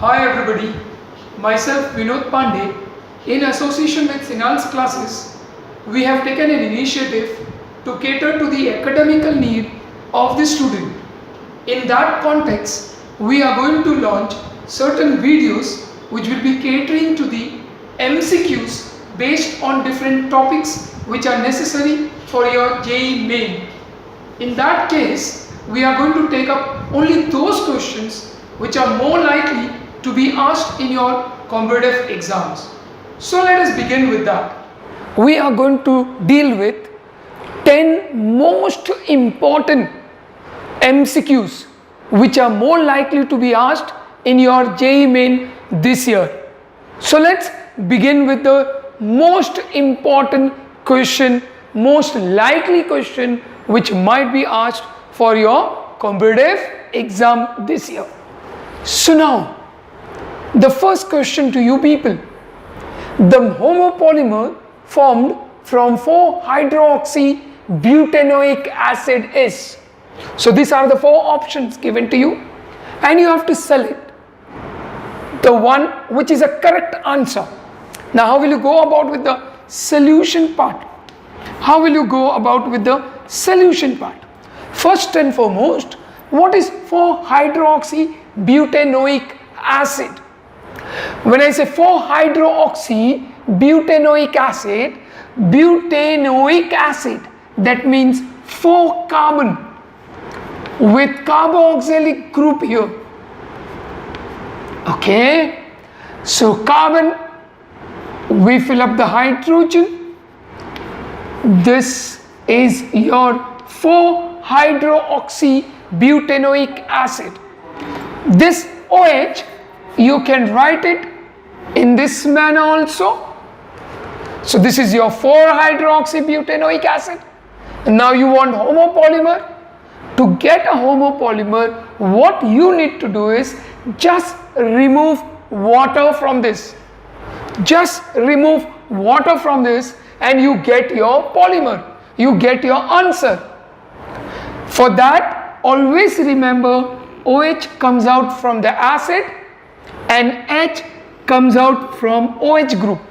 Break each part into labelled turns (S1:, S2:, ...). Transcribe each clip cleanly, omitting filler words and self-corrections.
S1: Hi everybody, myself Vinod Pandey. In association with Finance classes, we have taken an initiative to cater to the academical need of the student. In that context, we are going to launch certain videos which will be catering to the MCQs based on different topics which are necessary for your JEE main. In that case, we are going to take up only those questions which are more likely to be asked in your competitive exams. So let us begin with that. We are going to deal with 10 most important MCQs which are more likely to be asked in your JEE main this year. So let's begin with the most important question, most likely question which might be asked for your competitive exam this year. So now, the first question to you people, the homopolymer formed from 4-hydroxybutanoic acid is. So these are the 4 options given to you and you have to select the one which is a correct answer. Now how will you go about with the solution part? How will you go about with the solution part? First and foremost, what is 4-hydroxybutanoic acid? When I say 4-hydroxybutanoic acid, butanoic acid, that means 4 carbon with carboxylic group here. Okay, so carbon, we fill up the hydrogen. This is your 4-hydroxybutanoic acid. This OH, you can write it in this manner also. So this is your 4-hydroxybutanoic acid. And now you want homopolymer. To get a homopolymer, what you need to do is just remove water from this. Just remove water from this and you get your polymer. You get your answer. For that, always remember OH comes out from the acid and H comes out from OH group.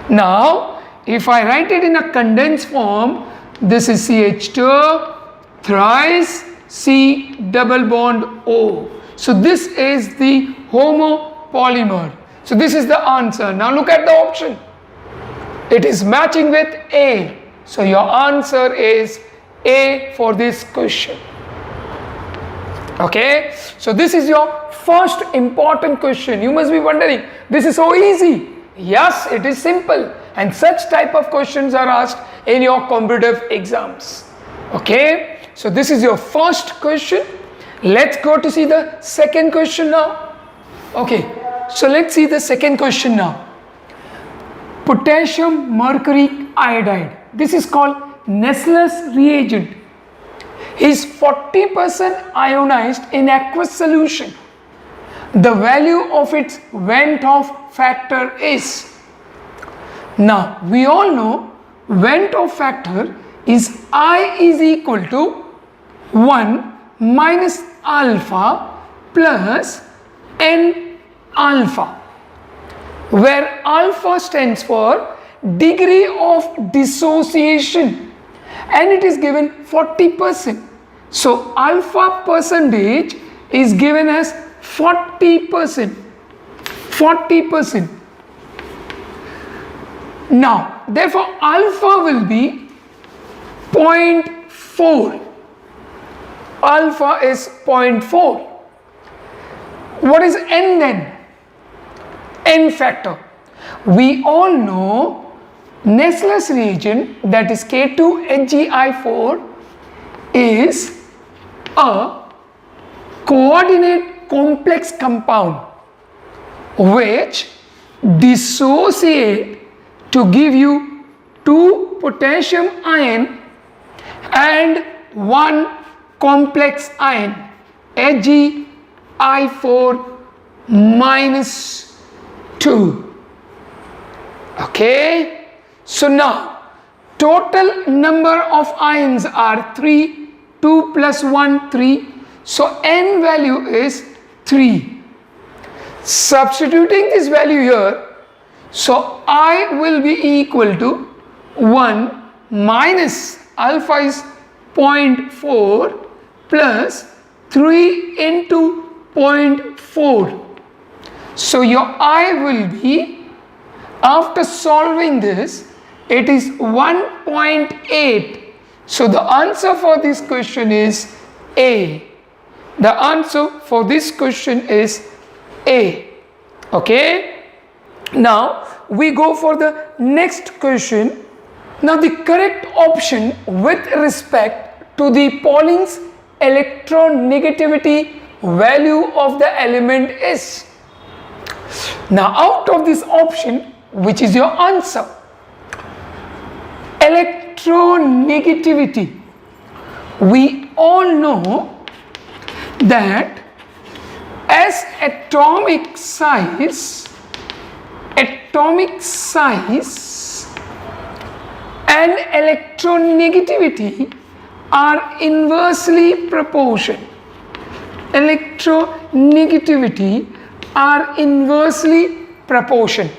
S1: Now, if I write it in a condensed form, this is CH2 thrice C double bond O. So this is the homopolymer. So this is the answer. Now look at the option. It is matching with A. So your answer is A for this question. Okay, so this is your first important question. You must be wondering, this is so easy. Yes, it is simple, and such type of questions are asked in your competitive exams. Okay, so this is your first question. Let's go to see the second question now. Okay, so let's see the second question now. Potassium mercury iodide, this is called Nessler's reagent, is 40% ionized in aqueous solution. The value of its Vent-Hoff factor is. Now we all know Vent-Hoff factor is I is equal to 1 minus alpha plus n alpha, where alpha stands for degree of dissociation and it is given 40%. So alpha percentage is given as 40%. 40%. Now, therefore, alpha will be 0.4. Alpha is 0.4. What is n then? N factor. We all know Nessler's reagent, that is K2HgI4, is a coordinate complex compound which dissociate to give you 2 potassium ion and 1 complex ion, Hg(I4) minus 2. Okay, so now total number of ions are 3. 2 plus 1, 3. So n value is 3. Substituting this value here, so I will be equal to 1 minus alpha is 0.4 plus 3 into 0.4. So your I will be, after solving this, it is 1.8. So the answer for this question is A. The answer for this question is A. Okay. Now we go for the next question. Now the correct option with respect to the Pauling's electronegativity value of the element is. Now out of this option, which is your answer? Electronegativity. We all know that as atomic size and electronegativity are inversely proportional. Electronegativity are inversely proportional.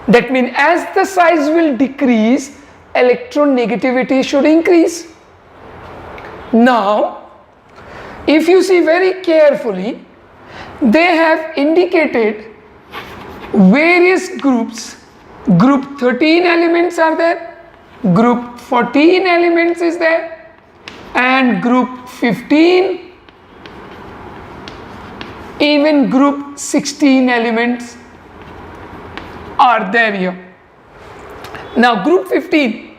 S1: That means as the size will decrease, electronegativity should increase. Now, if you see very carefully, they have indicated various groups. Group 13 elements are there, group 14 elements is there, and group 15, even group 16 elements are there here. Now group 15,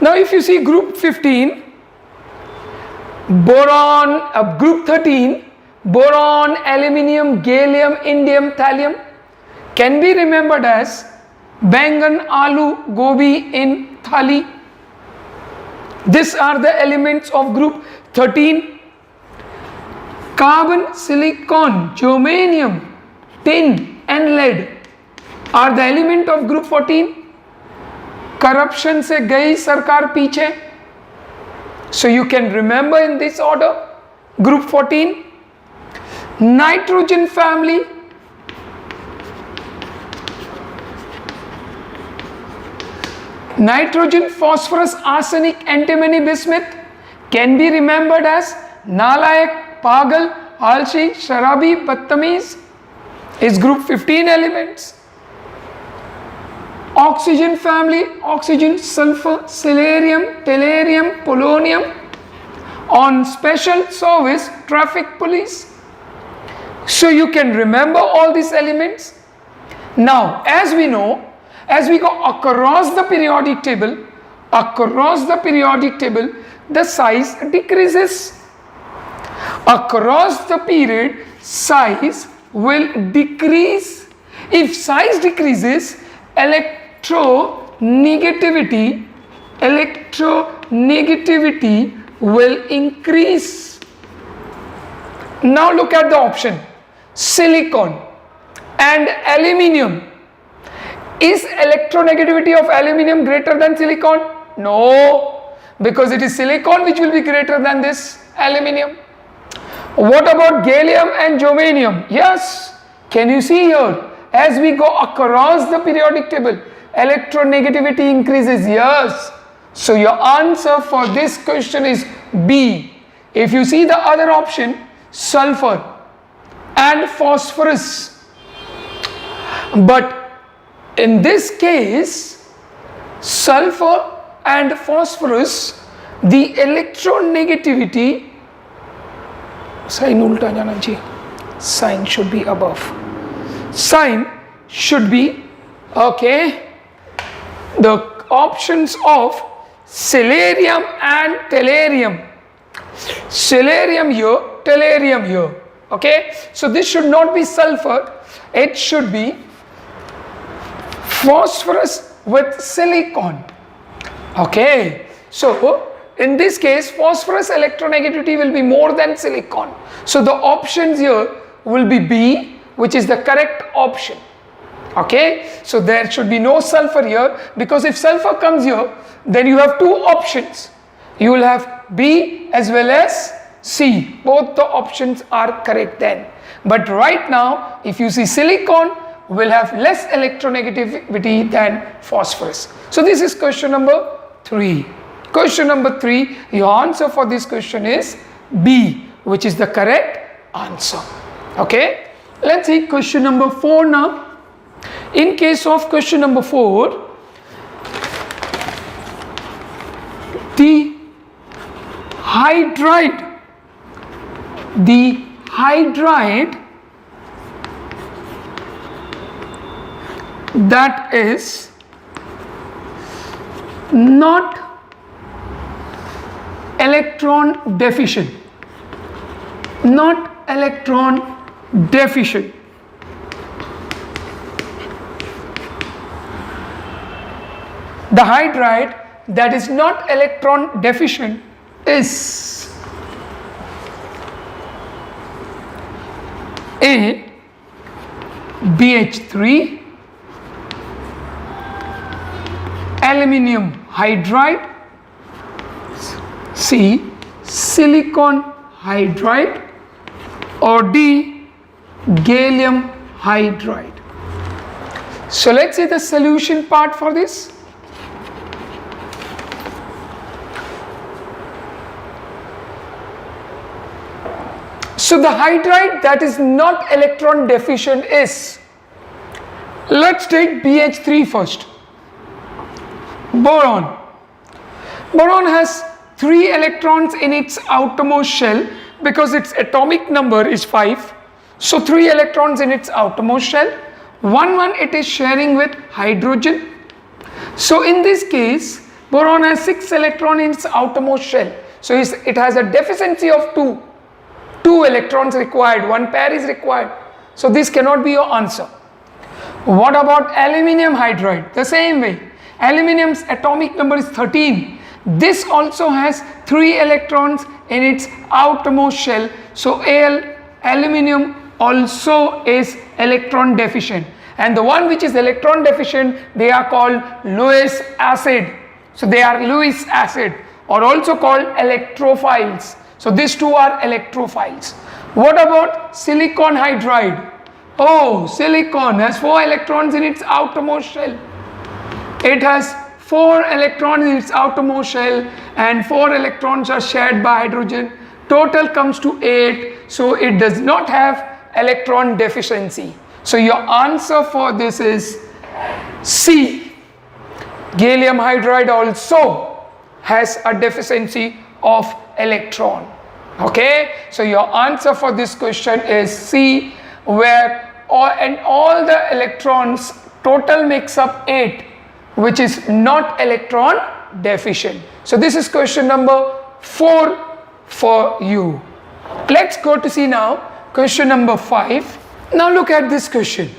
S1: now if you see group 15, boron, group 13, boron, aluminium, gallium, indium, thallium can be remembered as bangan, aloo, gobi in thali. These are the elements of group 13. Carbon, silicon, germanium, tin and lead are the element of group 14. Corruption से गई सरकार पीछे. So you can remember in this order. Group 14. Nitrogen family. Nitrogen, phosphorus, arsenic, antimony, bismuth can be remembered as nalayak, pagal, alshi, sharabi, battamiz is group 15 elements. Oxygen family, oxygen, sulfur, silarium, tellurium, polonium, on special service, traffic police. So you can remember all these elements. Now, as we know, as we go across the periodic table, the size decreases. Across the period, size will decrease. If size decreases, electronegativity will increase. Now look at the option. Silicon and aluminium. Is electronegativity of aluminium greater than silicon? No, because it is silicon which will be greater than this aluminium. What about gallium and germanium? Yes. Can you see here? As we go across the periodic table, electronegativity increases. Yes. So your answer for this question is B. If you see the other option, sulfur and phosphorus. But in this case, sulfur and phosphorus, the electronegativity, sign ulta jana ji, sign should be above. Sign should be, okay, the options of silarium and tellurium. Silarium here, tellurium here. Okay, so this should not be sulfur, it should be phosphorus with silicon. Okay, so in this case, phosphorus electronegativity will be more than silicon. So the options here will be B, which is the correct option. Okay, so there should be no sulfur here, because if sulfur comes here, then you have two options. You will have B as well as C. Both the options are correct then. But right now, if you see silicon, will have less electronegativity than phosphorus. So this is question number 3. Question number 3, your answer for this question is B, which is the correct answer. Okay, let's see question number 4 now. In case of question number 4, the hydride that is not electron deficient, the hydride that is not electron deficient is A, BH3, aluminium hydride, C, silicon hydride, or D, gallium hydride. So let's see the solution part for this. So the hydride that is not electron deficient is, let's take BH3 first. Boron. Boron has 3 electrons in its outermost shell because its atomic number is 5. So 3 electrons in its outermost shell. One it is sharing with hydrogen. So in this case, boron has 6 electrons in its outermost shell. So it has a deficiency of 2. 2 electrons required, 1 pair is required. So this cannot be your answer. What about aluminium hydride? The same way. Aluminium's atomic number is 13. This also has 3 electrons in its outermost shell. So aluminium also is electron deficient. And the one which is electron deficient, they are called Lewis acid. So they are Lewis acid, or also called electrophiles. So these 2 are electrophiles. What about silicon hydride? Oh, silicon has 4 electrons in its outermost shell. It has 4 electrons in its outermost shell, and 4 electrons are shared by hydrogen. Total comes to 8. So it does not have electron deficiency. So your answer for this is C. Gallium hydride also has a deficiency of electron. Okay, so your answer for this question is C, where all the electrons total makes up 8, which is not electron deficient. So this is question number 4 for you. Let's go to see now question number 5. Now look at this question.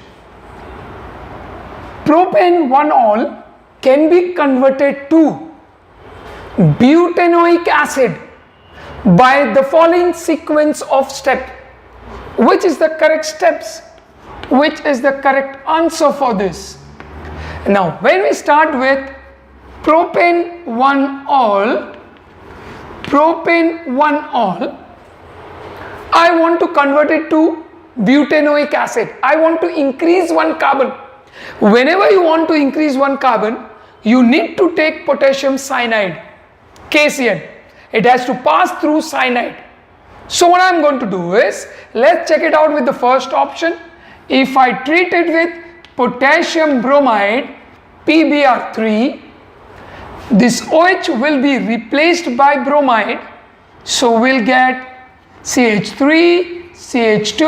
S1: Propane 1-ol can be converted to butanoic acid by the following sequence of steps. Which is the correct steps? Which is the correct answer for this? Now when we start with propane 1-ol, I want to convert it to butanoic acid. I want to increase 1 carbon. Whenever you want to increase 1 carbon, you need to take potassium cyanide, KCN. It has to pass through cyanide. So what I am going to do is, let's check it out with the first option. If I treat it with potassium bromide, PBr3, this OH will be replaced by bromide. So we'll get CH3, CH2,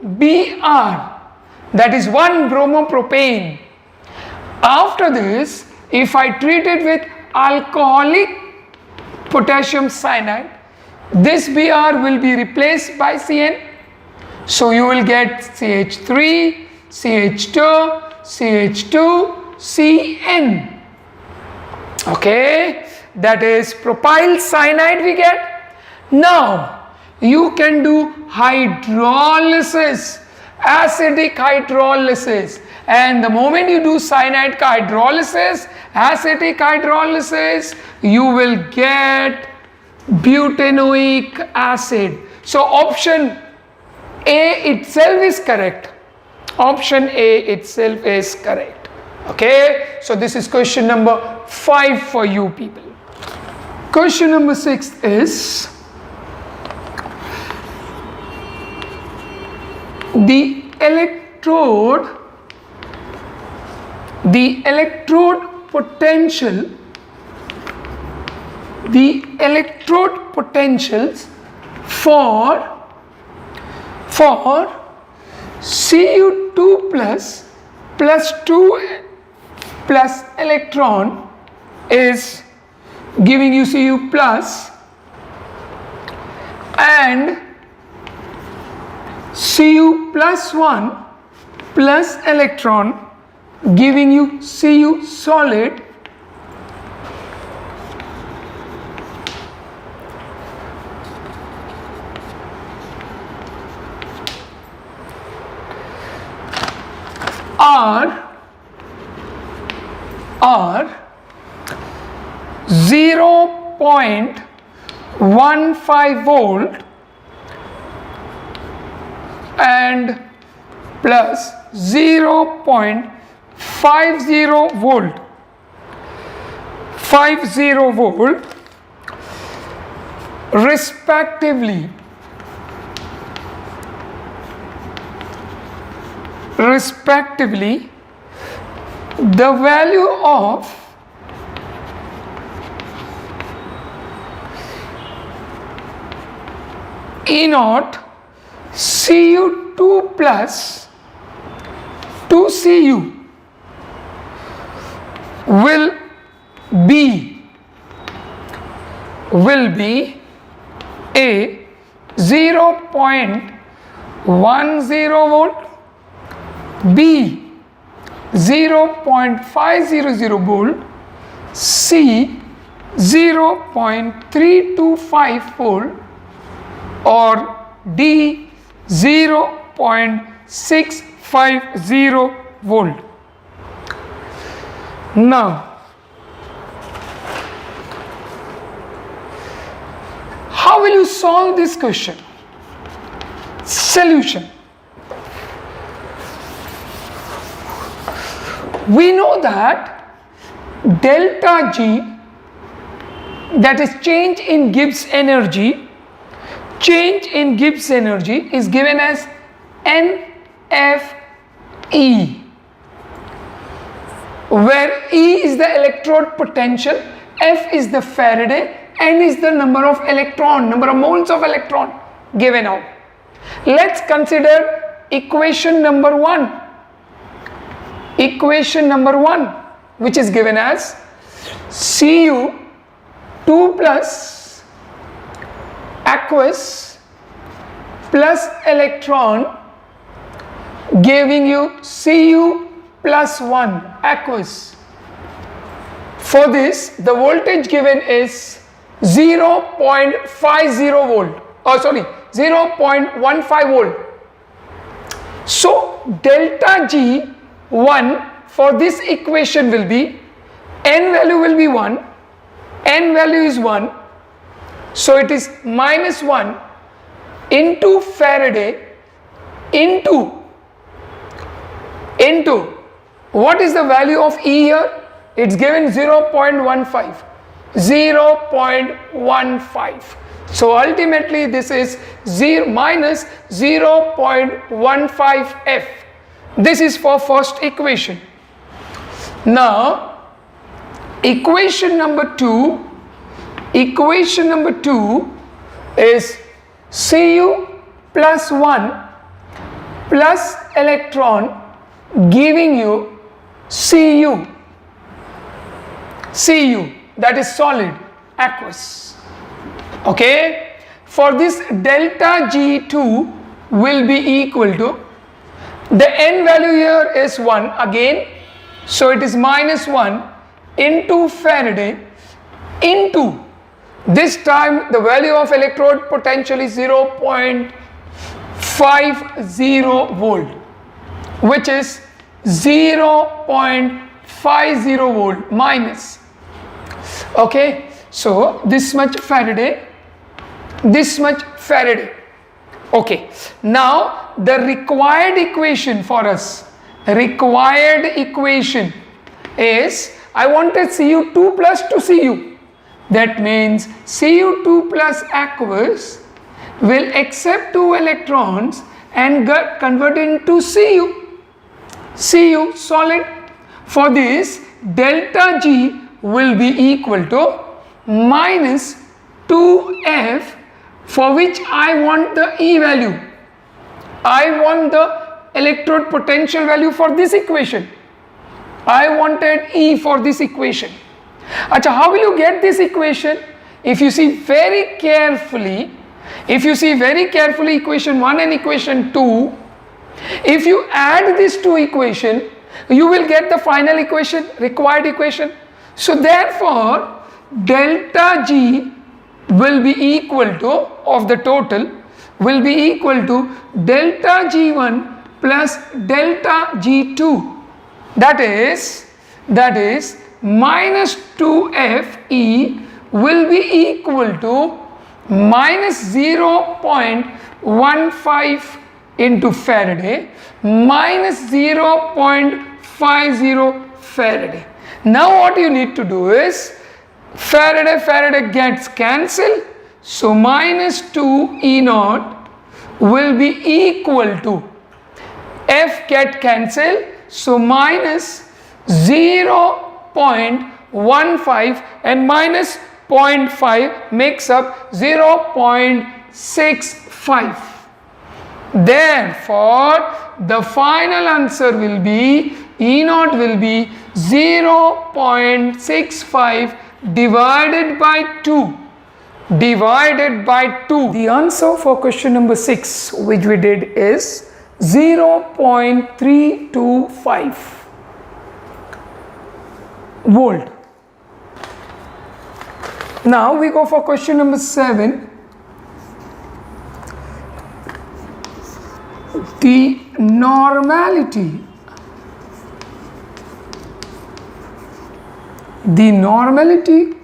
S1: CH2Br. That is 1 bromopropane. After this, if I treat it with alcoholic potassium cyanide, this Br will be replaced by Cn. So you will get CH3, CH2, CH2, Cn. Okay, that is propyl cyanide we get. Now you can do hydrolysis acidic hydrolysis. And the moment you do cyanide hydrolysis, acetic hydrolysis, you will get butanoic acid. So option A itself is correct. Option A itself is correct. Okay, so this is question number 5 for you people. Question number 6 is the electrode potentials for Cu2 plus 2 plus electron is giving you Cu plus, and Cu plus 1 plus electron giving you Cu solid, are 0.15 volt and plus 0.50 volt respectively. The value of E naught Cu2 plus 2 Cu will be A 0.10 volt, B 0.500 volt, C 0.325 volt, or D 0.650 volt. Now, how will you solve this question? Solution. We know that delta G, that is change in Gibbs energy, is given as NFE, where E is the electrode potential, F is the Faraday, N is the number of moles of electron given out. Let's consider equation number 1. Which is given as Cu2 plus aqueous plus electron giving you Cu plus 1 aqueous. For this, the voltage given is 0.50 volt. 0.15 volt. So delta G1 for this equation will be, N value will be 1, N value is 1, so it is minus 1 into Faraday into what is the value of E here? It's given 0.15. So ultimately this is minus 0.15 F. This is for first equation. Now equation number 2 is Cu plus 1 plus electron giving you Cu, that is solid, aqueous. Okay, for this delta G2 will be equal to, the N value here is 1 again, so it is minus 1 into Faraday into, this time the value of electrode potential is 0.50 0.50 volt, which is 0.50 volt minus. Okay, so this much Faraday, this much Faraday. Okay, now the required equation for us, required equation is, I wanted Cu2 plus to Cu. That means Cu2 plus aqueous will accept 2 electrons and get converted into Cu. Cu solid. For this, delta G will be equal to minus 2F, for which I want the E value. I want the electrode potential value for this equation. I wanted E for this equation. Acha, how will you get this equation? If you see very carefully, equation 1 and equation 2, if you add these two equations, you will get the final equation, required equation. So therefore, delta G will be equal to, of the total, will be equal to delta G1 plus delta G2. That is minus 2Fe will be equal to minus 0.15 into Faraday minus 0.50 Faraday. Now what you need to do is, Faraday gets cancelled, so minus 2 E naught will be equal to, F get cancelled, so minus 0.15 and minus 0.5 makes up 0.65. Therefore, the final answer will be, E naught will be 0.65 divided by 2. The answer for question number 6, which we did, is 0.325 volt. Now we go for question number 7. The normality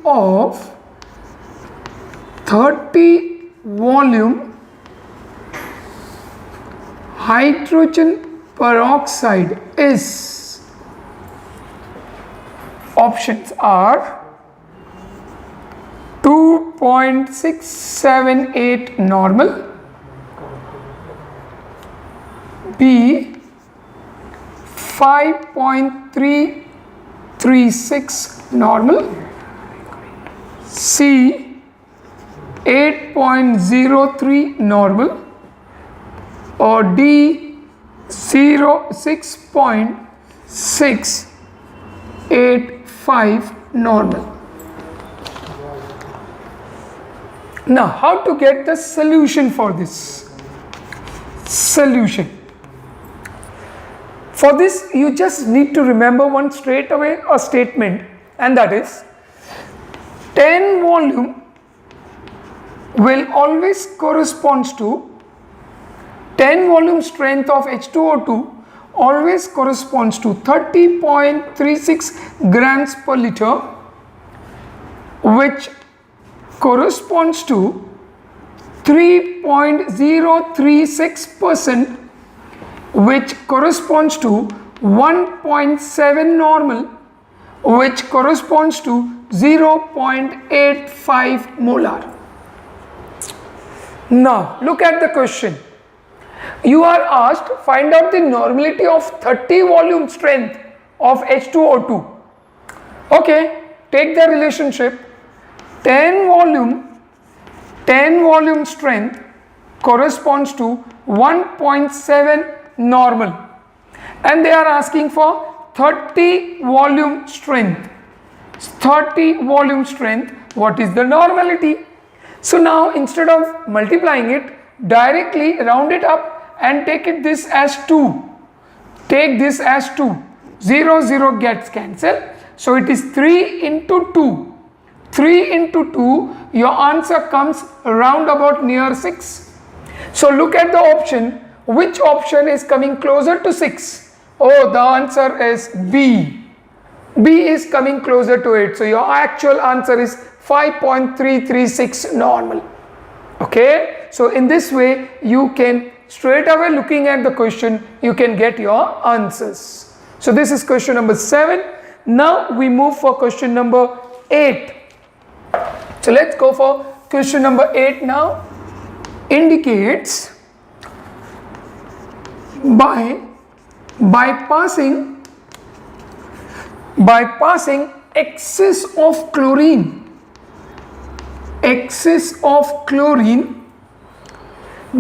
S1: of 30 volume hydrogen peroxide is, options are 2.678 normal, B 5.336 normal, C 8.03 normal, or D 6.685 normal. Now, how to get the solution for this? Solution. For this, you just need to remember one straight away a statement, and that is 10 volume will always corresponds to 10 volume strength of H2O2 always corresponds to 30.36 grams per liter, which corresponds to 3.036%, which corresponds to 1.7 normal, which corresponds to 0.85 molar. Now look at the question. You are asked, find out the normality of 30 volume strength of H2O2. Okay, take the relationship. 10 volume strength corresponds to 1.7 normal, and they are asking for 30 volume strength. 30 volume strength, what is the normality? So now instead of multiplying it, directly round it up and take this as 2. Take this as 2. 0, 0 gets cancelled. So it is 3 into 2. 3 into 2, your answer comes round about near 6. So look at the option. Which option is coming closer to 6? Oh, the answer is B. B is coming closer to it. So your actual answer is 5.336 normal. Okay. So in this way, you can straight away looking at the question, you can get your answers. So this is question number 7. Now we move for question number 8. So let's go for question number 8 now. Indicates by bypassing excess of chlorine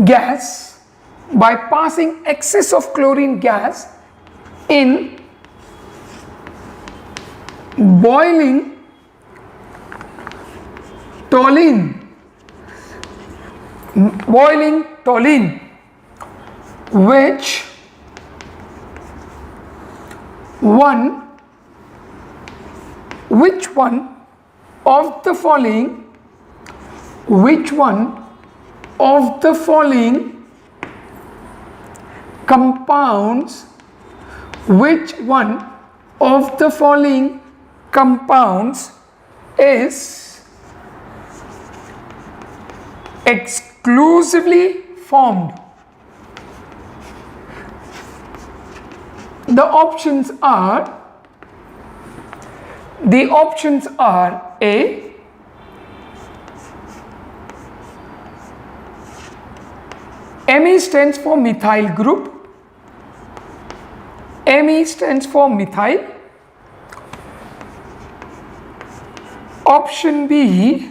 S1: gas, bypassing excess of chlorine gas in boiling toluene, which one of the following compounds is exclusively formed? The options are A, Me stands for methyl group. Me stands for methyl. Option B,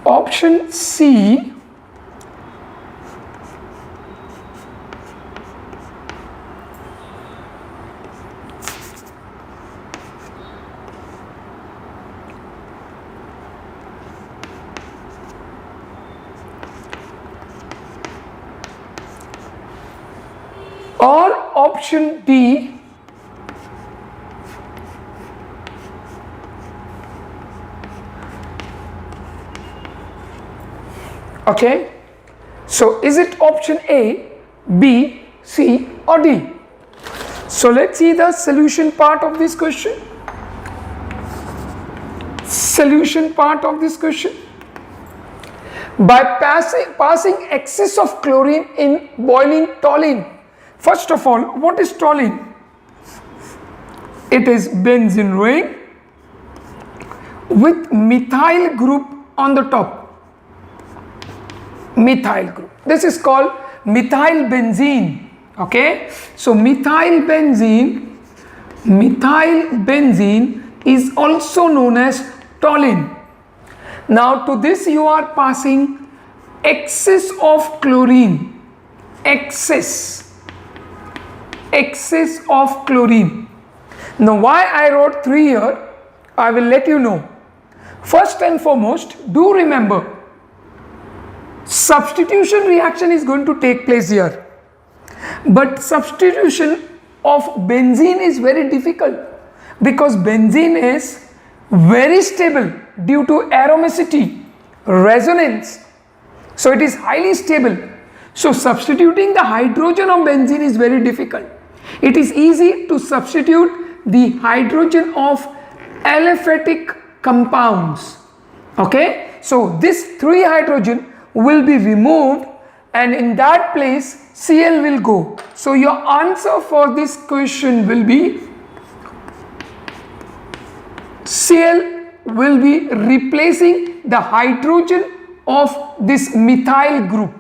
S1: option C, or option D, okay. So is it option A, B, C or D? So let's see the solution part of this question. By passing excess of chlorine in boiling toluene. First of all, what is toluene? It is benzene ring with methyl group on the top. Methyl group. This is called methyl benzene. Okay. So methyl benzene is also known as toluene. Now to this you are passing excess of chlorine. Excess of chlorine. Now why I wrote 3 here, I will let you know. First and foremost, do remember, substitution reaction is going to take place here. But substitution of benzene is very difficult because benzene is very stable due to aromacity, resonance. So it is highly stable. So substituting the hydrogen of benzene is very difficult. It is easy to substitute the hydrogen of aliphatic compounds. Okay. So this 3 hydrogen will be removed and in that place Cl will go. So your answer for this question will be Cl will be replacing the hydrogen of this methyl group.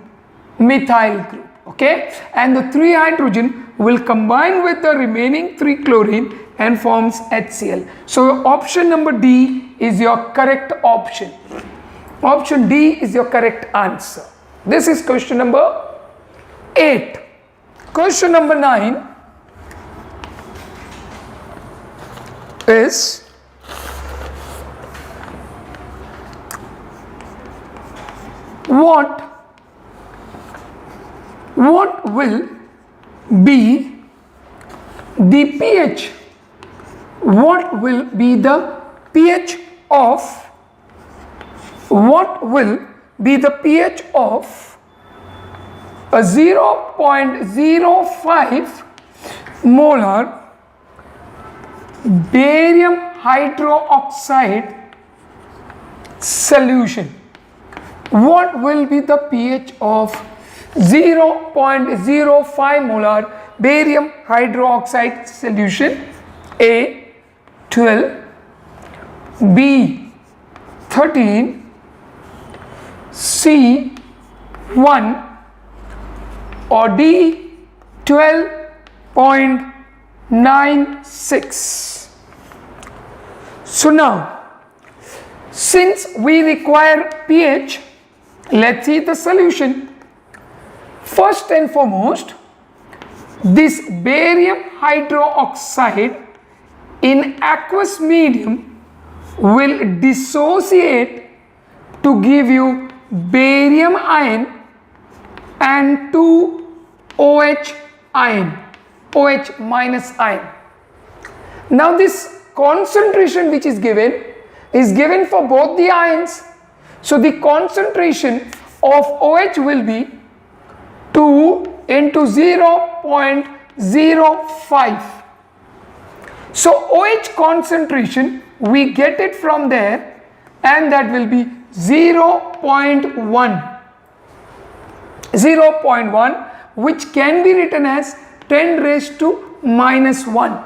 S1: Okay, and the 3 hydrogen will combine with the remaining 3 chlorine and forms HCl. So option number D is your correct option. Option D is your correct answer. This is question number 8. Question number 9 is what will be the pH what will be the pH of a 0.05 molar barium hydroxide solution? What will be the pH of 0.05 molar barium hydroxide solution? A 12, B 13, C 1, or D 12.96. So now, since we require pH, let's see the solution. First and foremost, this barium hydroxide in aqueous medium will dissociate to give you barium ion and 2 OH ion, OH minus ion. Now this concentration which is given for both the ions. So the concentration of OH will be 2 into 0.05. So OH concentration, we get it from there, and that will be 0.1, which can be written as 10 raised to minus 1.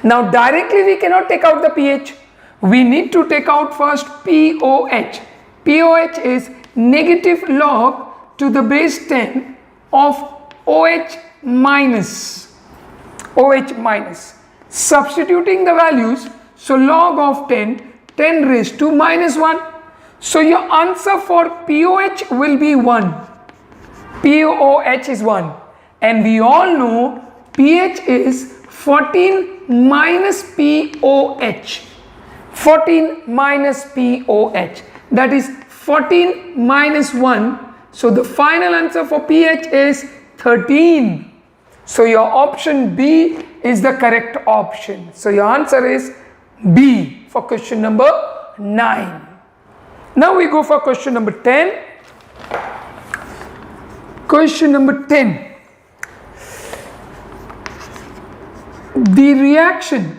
S1: Now directly we cannot take out the pH. We need to take out first POH. POH is negative log to the base 10 of OH minus. OH minus. Substituting the values, so log of 10, 10 raised to minus 1. So your answer for POH will be 1. POH is 1. And we all know pH is 14 minus POH. 14 minus POH. That is 14 minus 1. So the final answer for pH is 13. So your option B is the correct option. So your answer is B for question number 9. Now we go for question number 10. Question number 10. The reaction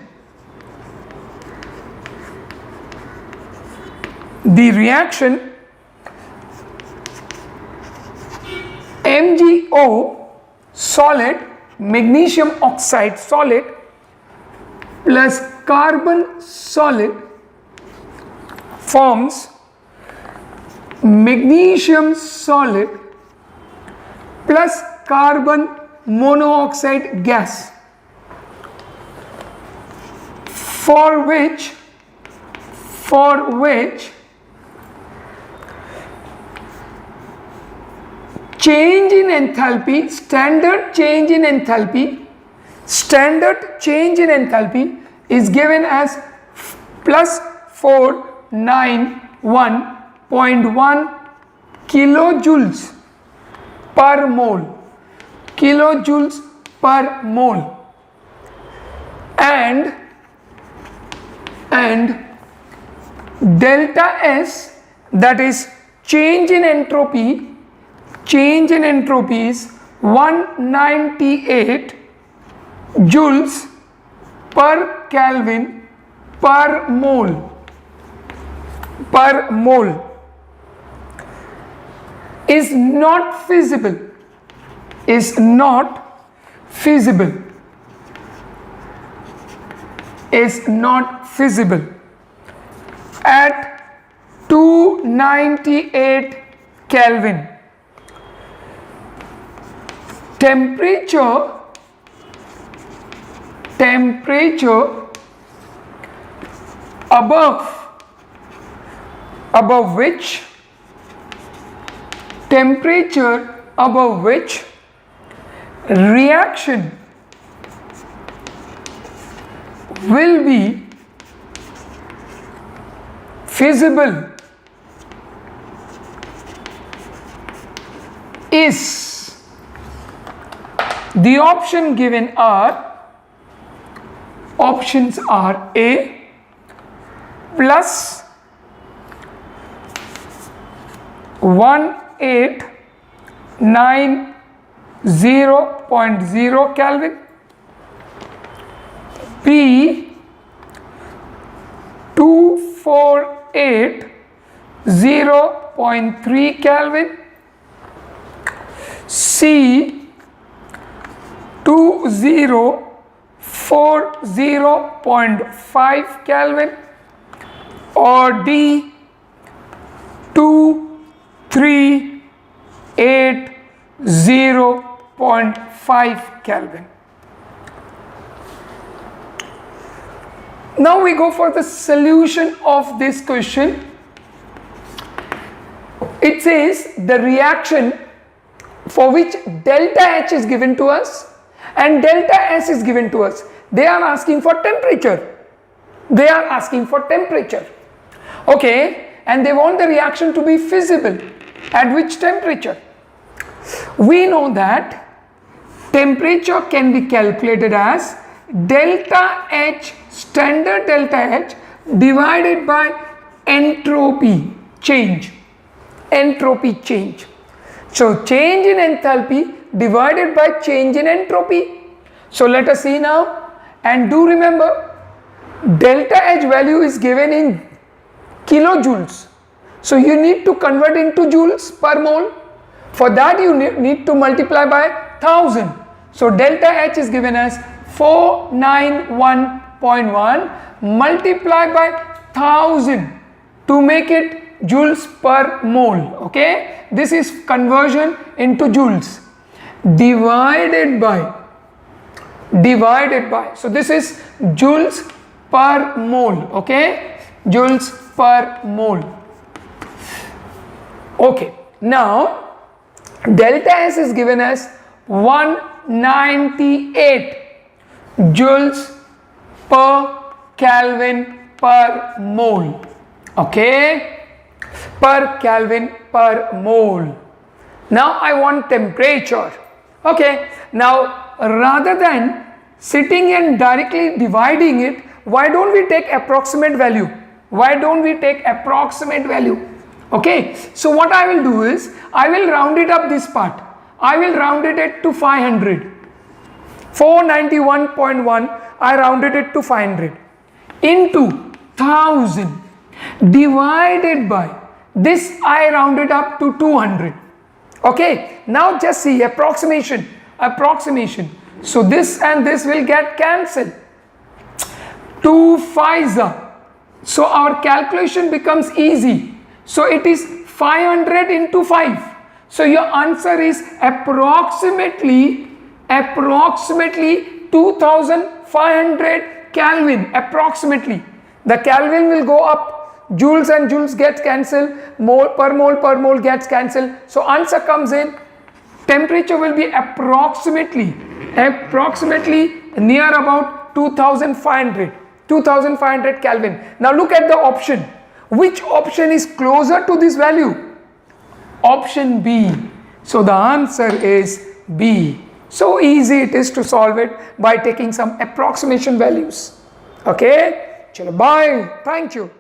S1: MgO solid, magnesium oxide solid plus carbon solid forms magnesium solid plus carbon monoxide gas, for which change in enthalpy, standard change in enthalpy is given as plus 491.1 kilojoules per mole, and delta S, that is change in entropy is 198 joules per Kelvin per mole, is not feasible at 298 Kelvin. Temperature above which reaction will be feasible is, the option given are Options are A plus 1890.0 Kelvin, B 248.0.3 Kelvin, C 2040.5 Kelvin, or D 2380.5 Kelvin. Now we go for the solution of this question. It says the reaction for which delta H is given to us and delta S is given to us. They are asking for temperature. They are asking for temperature. Okay, and they want the reaction to be feasible. At which temperature? We know that temperature can be calculated as delta H, standard delta H, divided by entropy change. Entropy change. So change in enthalpy divided by change in entropy. So let us see now, and do remember delta H value is given in kilojoules. So you need to convert into joules per mole. For that you need to multiply by 1000. So delta H is given as 491.1 multiplied by 1000 to make it joules per mole. Okay, this is conversion into joules, divided by, so this is joules per mole. Okay, joules per mole. Okay, now delta S is given as 198 joules per Kelvin per mole. Okay, per Kelvin per mole. Now I want temperature. Okay, now rather than sitting and directly dividing it, why don't we take approximate value? Why don't we take approximate value? Okay, so what I will do is, I will round it up this part. I will round it to 500. 491.1, I rounded it to 500 into 1000 divided by this, I rounded up to 200. Okay, now just see approximation. So this and this will get cancelled. 2 5s are. So our calculation becomes easy. So it is 500 into 5. So your answer is approximately 2500 Kelvin. Approximately. The Kelvin will go up, joules and joules gets cancelled, mole per mole gets cancelled. So answer comes in, temperature will be approximately near about 2500 Kelvin. Now look at the option. Which option is closer to this value? Option B. So the answer is B. So easy it is to solve it by taking some approximation values. Okay, chalo, bye, thank you.